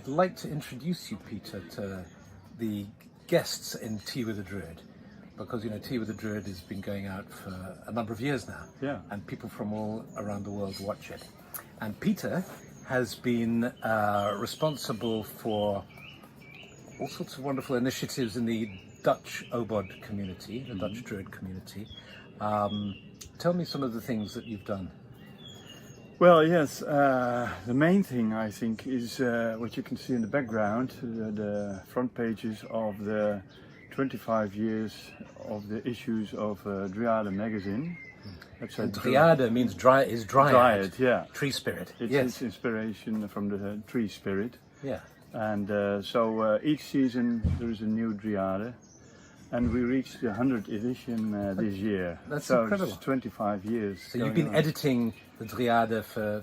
I'd like to introduce you, Peter, to the guests in Tea with a Druid, because Tea with a Druid has been going out for a number of years now, and people from all around the world watch it. And Peter has been responsible for all sorts of wonderful initiatives in the Dutch OBOD community, the Dutch Druid community. Tell me some of the things that you've done. Well, yes, the main thing I think is what you can see in the background, the front pages of the 25 years of the issues of Dryad magazine. And Dryad means Dryad. Dryad, yeah. Tree spirit. It's inspiration from the tree spirit. Yeah. And so each season there is a new Dryad. And we reached the 100th edition this year. That's so incredible. It's 25 years. So you've been editing the Dryad for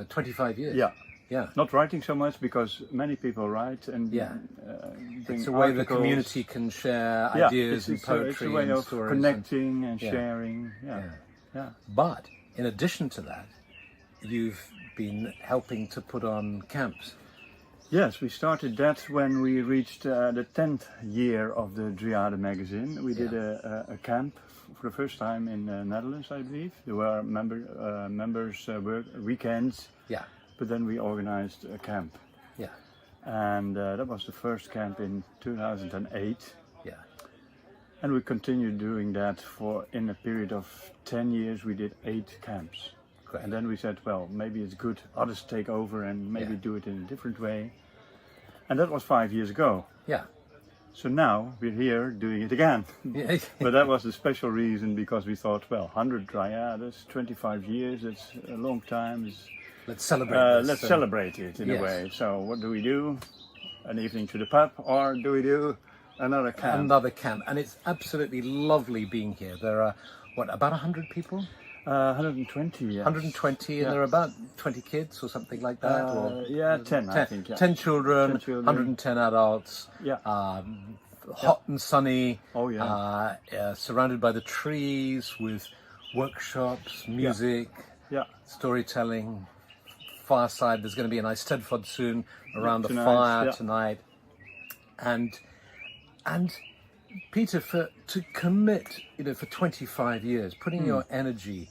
25 years? Yeah. Yeah. Not writing so much because many people write and bring it's a way articles. the community can share ideas and poetry it's a way and of stories. connecting and sharing. Yeah. But in addition to that, you've been helping to put on camps. Yes, we started that when we reached the 10th year of the Dryad magazine. We did a camp for the first time in the Netherlands, I believe. There were members work weekends, but then we organized a camp. Yeah. And that was the first camp in 2008. Yeah. And we continued doing that in a period of 10 years. We did 8 camps. And then we said, well, maybe it's good others take over and maybe do it in a different way. And that was 5 years ago. Yeah. So now we're here doing it again. But that was a special reason because we thought, well, 100 Dryads, 25 years, it's a long time. Let's celebrate this. Let's celebrate it in a way. So what do we do? An evening to the pub, or do we do another camp? Another camp. And it's absolutely lovely being here. There are, about 100 people? 120, yes. 120, and there are about 20 kids or something like that? 10, I think. 10 children, 110 adults. Yeah. Hot and sunny. Oh, yeah. Surrounded by the trees with workshops, music, storytelling, fireside. There's going to be a nice Tedfod soon around the fire tonight. And Peter, to commit, for 25 years, putting your energy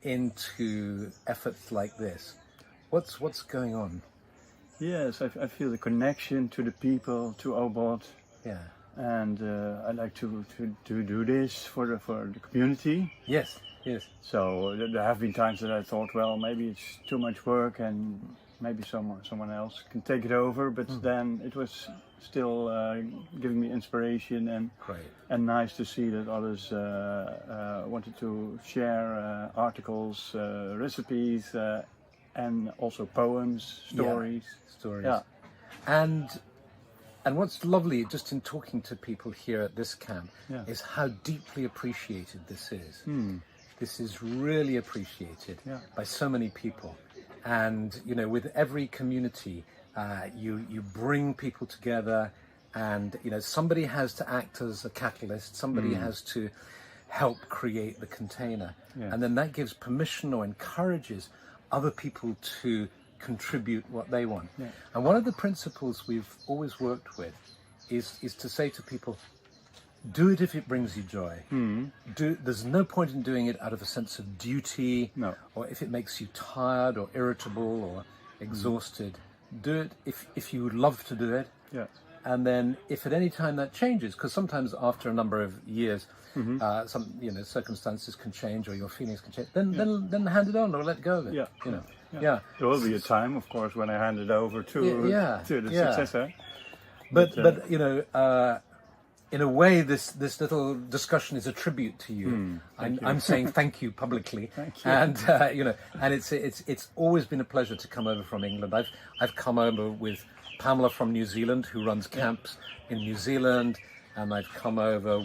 into efforts like this, what's going on? Yes, I feel the connection to the people, to OBOD. Yeah. And I like to do this for the community. Yes. So there have been times that I thought, well, maybe it's too much work and maybe someone else can take it over. But then it was still giving me inspiration and nice to see that others wanted to share articles, recipes, and also poems, stories. Yeah. And what's lovely, just in talking to people here at this camp, is how deeply appreciated this is. This is really appreciated by so many people. And, with every community, you bring people together, and somebody has to act as a catalyst, somebody has to help create the container, and then that gives permission or encourages other people to contribute what they want. And one of the principles we've always worked with is to say to people, do it if it brings you joy. There's no point in doing it out of a sense of duty, or if it makes you tired or irritable or exhausted. Do it if you love to do it. And then if at any time that changes, because sometimes after a number of years, some circumstances can change or your feelings can change, then hand it on or let go of it. There will be a time, of course, when I hand it over to the successor. But in a way, this little discussion is a tribute to you. I'm saying thank you publicly. Thank you. And and it's always been a pleasure to come over from England. I've come over with Pamela from New Zealand, who runs camps in New Zealand, and I've come over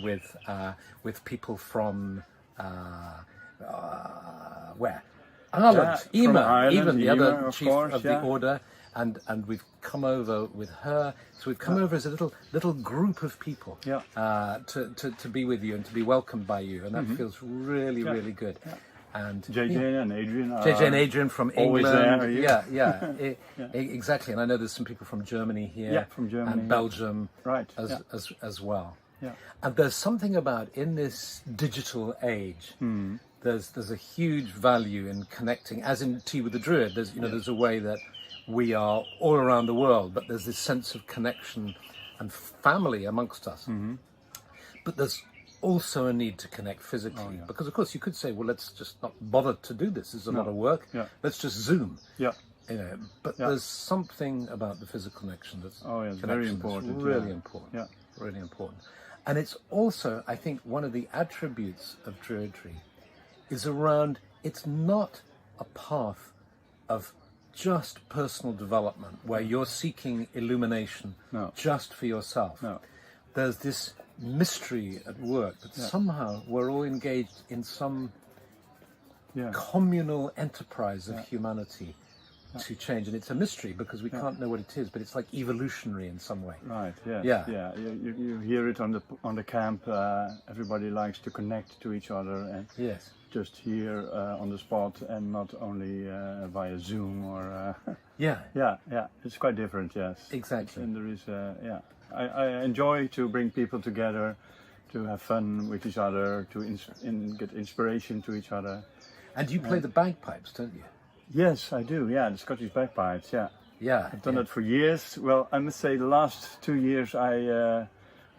with people from where? Ireland. Even the other chief of the order. And we've come over with her, so we've come over as a little group of people to be with you and to be welcomed by you, and that feels really good. and JJ and Adrian are JJ and Adrian from always England. there, Yeah, exactly. And I know there's some people from Germany here, Yeah, from Germany, and Belgium, right, as well. Yeah. And there's something about in this digital age. There's a huge value in connecting, as in Tea with the Druid. There's a way that we are all around the world, but there's this sense of connection and family amongst us. But there's also a need to connect physically, because of course you could say, well, let's just not bother to do this. It's a lot of work. Let's just Zoom. Yeah. But there's something about the physical connection that's it's very important. Really important. Yeah. Really important. And it's also, I think, one of the attributes of Druidry is around, it's not a path of just personal development where you're seeking illumination just for yourself. No. There's this mystery at work that somehow we're all engaged in some communal enterprise of humanity to change, and it's a mystery because we can't know what it is, but it's like evolutionary in some way. Right. Yeah. Yeah. You hear it on the camp. Everybody likes to connect to each other, and just here on the spot, and not only via Zoom or. Yeah. It's quite different. Yes. Exactly. And there is I enjoy to bring people together, to have fun with each other, to get inspiration to each other. And you play the bagpipes, don't you? Yes, I do. Yeah, the Scottish bagpipes. Yeah. I've done that for years. Well, I must say the last 2 years I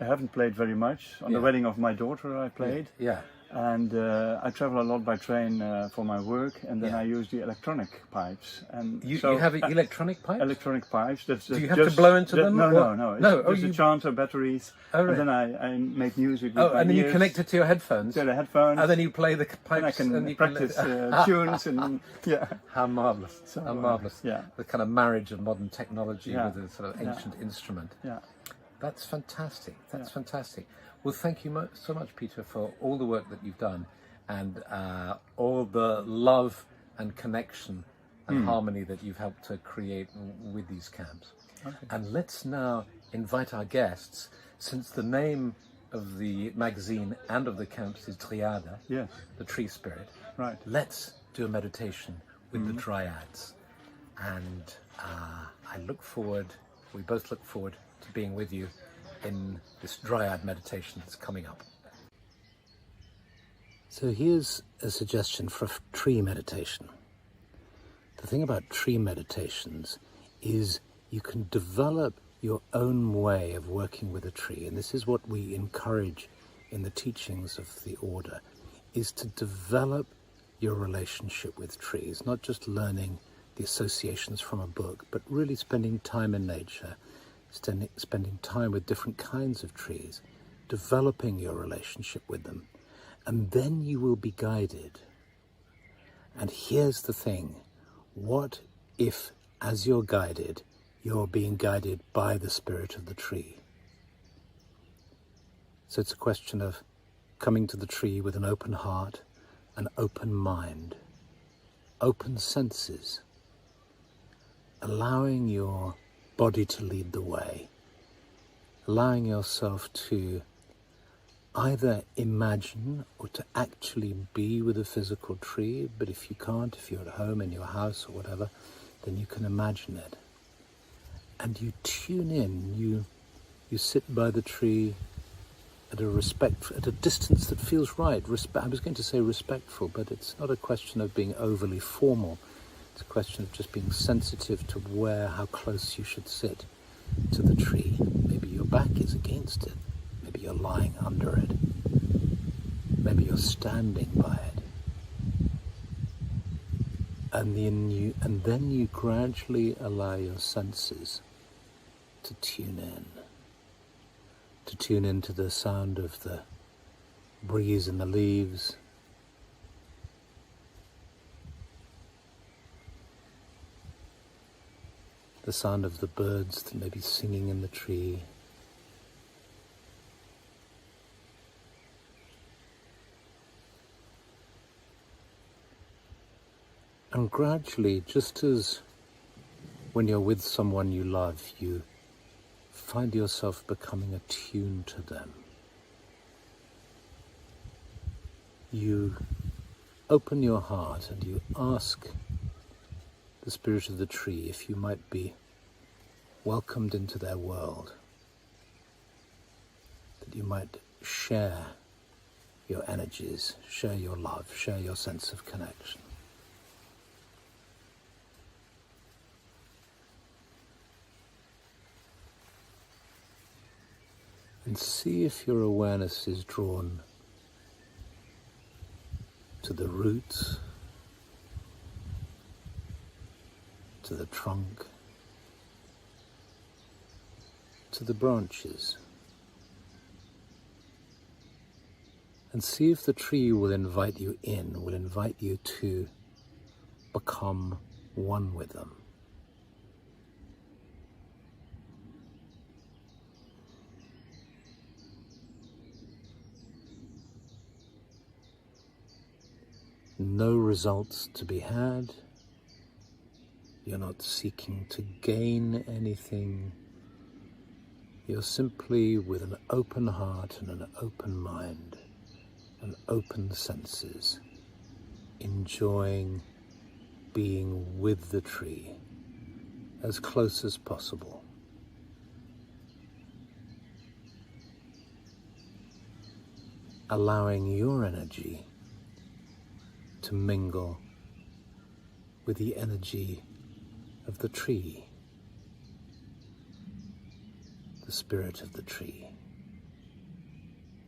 haven't played very much. On the wedding of my daughter I played. Yeah. And I travel a lot by train for my work, and then I use the electronic pipes. And you have electronic pipes? Electronic pipes. Do you have to blow into them? No. It's you... a charger, batteries. Oh, right. And then I make music with my and then ears. you connect it to your headphones. To the headphones. And then you play the pipes. And I can practice tunes and How marvellous. So, how marvellous. Yeah. The kind of marriage of modern technology with a sort of ancient instrument. Yeah. That's fantastic. That's fantastic. Well, thank you so much, Peter, for all the work that you've done, and all the love and connection and harmony that you've helped to create with these camps. Okay. And let's now invite our guests, since the name of the magazine and of the camps is Dryad, the tree spirit. Right. Let's do a meditation with the Dryads. And we both look forward to being with you in this Dryad meditation that's coming up. So here's a suggestion for a tree meditation. The thing about tree meditations is you can develop your own way of working with a tree, and this is what we encourage in the teachings of the order, is to develop your relationship with trees, not just learning the associations from a book, but really spending time in nature, spending time with different kinds of trees, developing your relationship with them. And then you will be guided. And here's the thing. What if, as you're guided, you're being guided by the spirit of the tree? So it's a question of coming to the tree with an open heart, an open mind, open senses, allowing your body to lead the way, allowing yourself to either imagine or to actually be with a physical tree, but if you can't, if you're at home in your house or whatever, then you can imagine it. And you tune in, you sit by the tree at a distance that feels right. I was going to say respectful, but it's not a question of being overly formal. It's a question of just being sensitive to how close you should sit to the tree. Maybe your back is against it. Maybe you're lying under it. Maybe you're standing by it. And then you gradually allow your senses to tune in. To tune into the sound of the breeze in the leaves, the sound of the birds that may be singing in the tree, and gradually, just as when you're with someone you love, you find yourself becoming attuned to them. You open your heart and you ask the spirit of the tree if you might be welcomed into their world, that you might share your energies, share your love, share your sense of connection. And see if your awareness is drawn to the roots, to the trunk, to the branches. And see if the tree will invite you in, will invite you to become one with them. No results to be had. You're not seeking to gain anything. You're simply with an open heart and an open mind and open senses, enjoying being with the tree as close as possible. Allowing your energy to mingle with the energy of the tree, the spirit of the tree,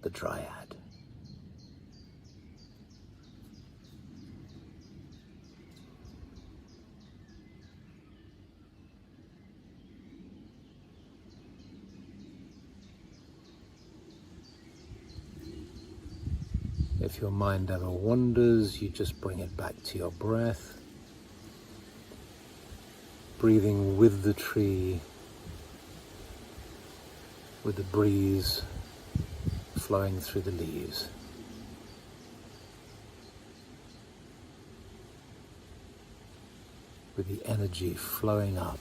the Dryad. If your mind ever wanders, you just bring it back to your breath, breathing with the tree, with the breeze flowing through the leaves. With the energy flowing up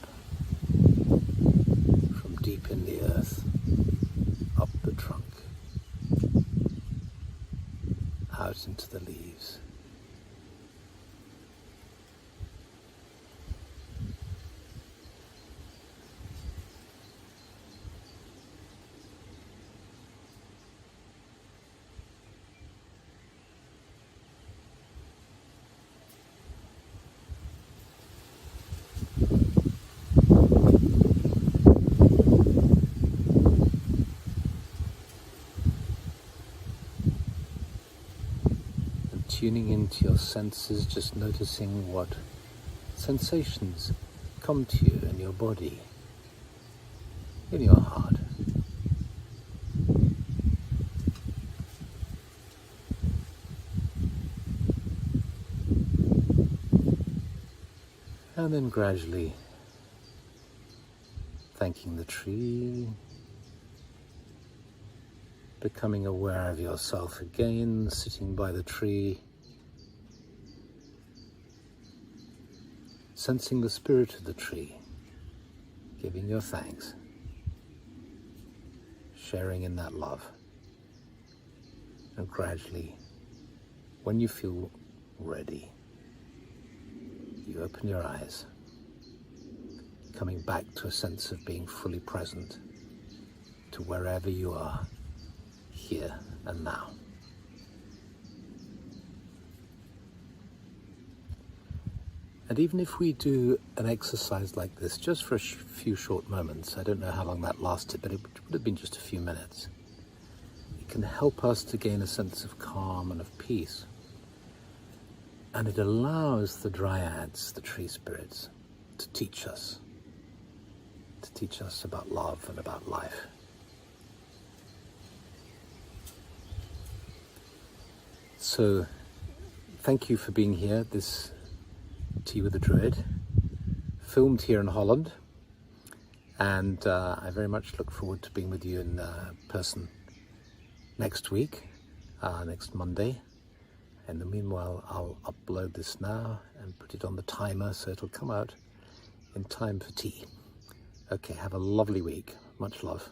from deep in the earth, up the trunk, out into the leaves. Tuning into your senses, just noticing what sensations come to you in your body, in your heart. And then gradually thanking the tree, becoming aware of yourself again, sitting by the tree, sensing the spirit of the tree, giving your thanks, sharing in that love. And gradually, when you feel ready, you open your eyes, coming back to a sense of being fully present to wherever you are, here and now. And even if we do an exercise like this just for a few short moments, I don't know how long that lasted, but it would have been just a few minutes, it can help us to gain a sense of calm and of peace. And it allows the Dryads, the tree spirits, to teach us about love and about life. So, thank you for being here. This Tea with the Druid, filmed here in Holland, and I very much look forward to being with you in person next week, next Monday. In the meanwhile, I'll upload this now and put it on the timer so it'll come out in time for tea. Okay, have a lovely week. Much love.